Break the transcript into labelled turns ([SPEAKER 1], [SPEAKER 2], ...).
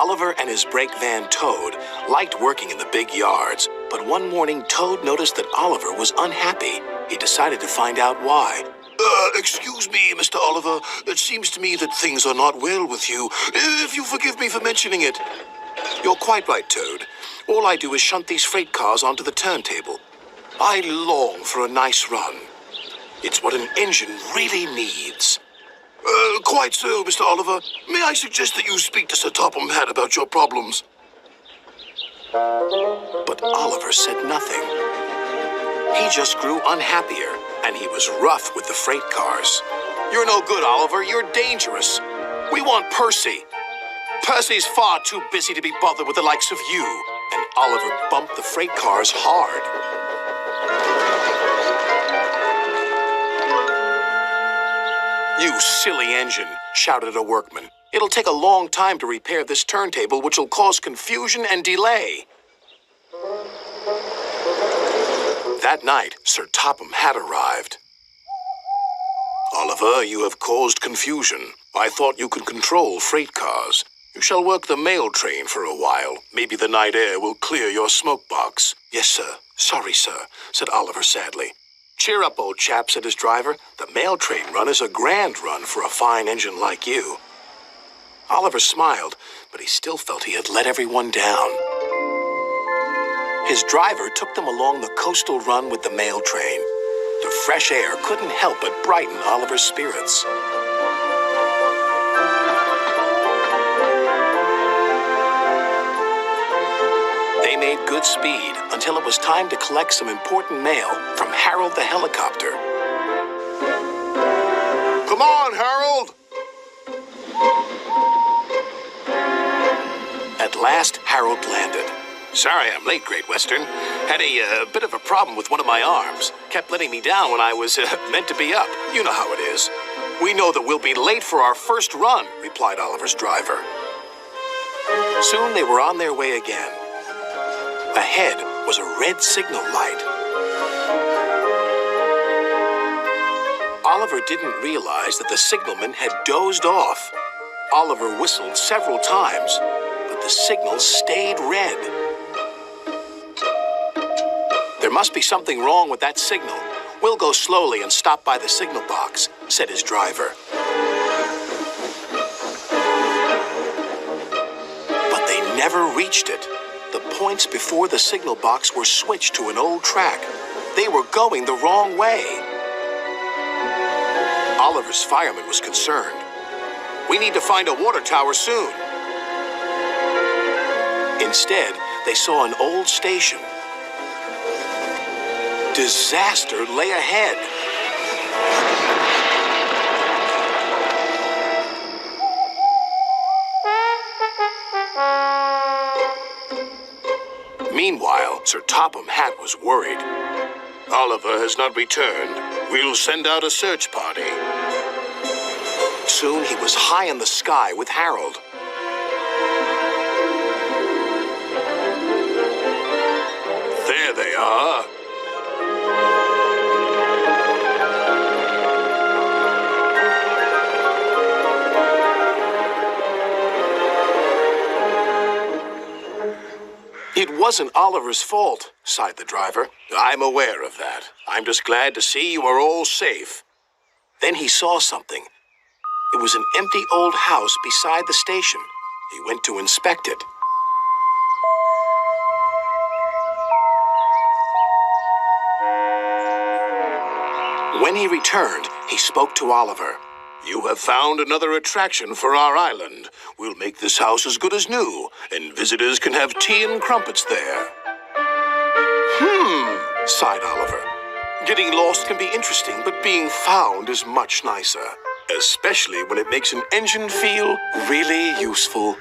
[SPEAKER 1] Oliver and his brake van Toad liked working in the big yards, but one morning Toad noticed that Oliver was unhappy. He decided to find out why. Excuse me, Mr. Oliver. It seems to me that things are not well with you, if you forgive me for mentioning it. You're quite right, Toad. All I do is shunt these freight cars onto the turntable. I long for a nice run. It's what an engine really needs. Quite so, Mr. Oliver. May I suggest that you speak to Sir Topham Hatt about your problems? But Oliver said nothing. He just grew unhappier, and he was rough with the freight cars. You're no good, Oliver. You're dangerous. We want Percy. Percy's far too busy to be bothered with the likes of you. And Oliver bumped the freight cars hard. You silly engine, shouted a workman. It'll take a long time to repair this turntable, which will cause confusion and delay. That night, Sir Topham Hatt arrived. Oliver, you have caused confusion. I thought you could control freight cars. You shall work the mail train for a while. Maybe the night air will clear your smoke box. Yes, sir. Sorry, sir, said Oliver sadly. Cheer up, old chap, said his driver. The mail train run is a grand run for a fine engine like you. Oliver smiled, but he still felt he had let everyone down. His driver took them along the coastal run with the mail train. The fresh air couldn't help but brighten Oliver's spirits. They made good speed until it was time to collect some important mail from Harold the helicopter. Come on, Harold! At last, Harold landed. Sorry I'm late, Great Western. Had a bit of a problem with one of my arms. Kept letting me down when I was meant to be up. You know how it is. We know that we'll be late for our first run, replied Oliver's driver. Soon they were on their way again. Ahead was a red signal light. Oliver didn't realize that the signalman had dozed off. Oliver whistled several times, but the signal stayed red. There must be something wrong with that signal. We'll go slowly and stop by the signal box, said his driver. But they never reached it. The points before the signal box were switched to an old track. They were going the wrong way. Oliver's fireman was concerned. We need to find a water tower soon. Instead, they saw an old station. Disaster lay ahead. Meanwhile, Sir Topham Hatt was worried. Oliver has not returned. We'll send out a search party. Soon he was high in the sky with Harold. There they are. It wasn't Oliver's fault, sighed the driver. I'm aware of that. I'm just glad to see you are all safe. Then he saw something. It was an empty old house beside the station. He went to inspect it. When he returned, he spoke to Oliver. You have found another attraction for our island. We'll make this house as good as new, and visitors can have tea and crumpets there. Sighed Oliver. Getting lost can be interesting, but being found is much nicer. Especially when it makes an engine feel really useful.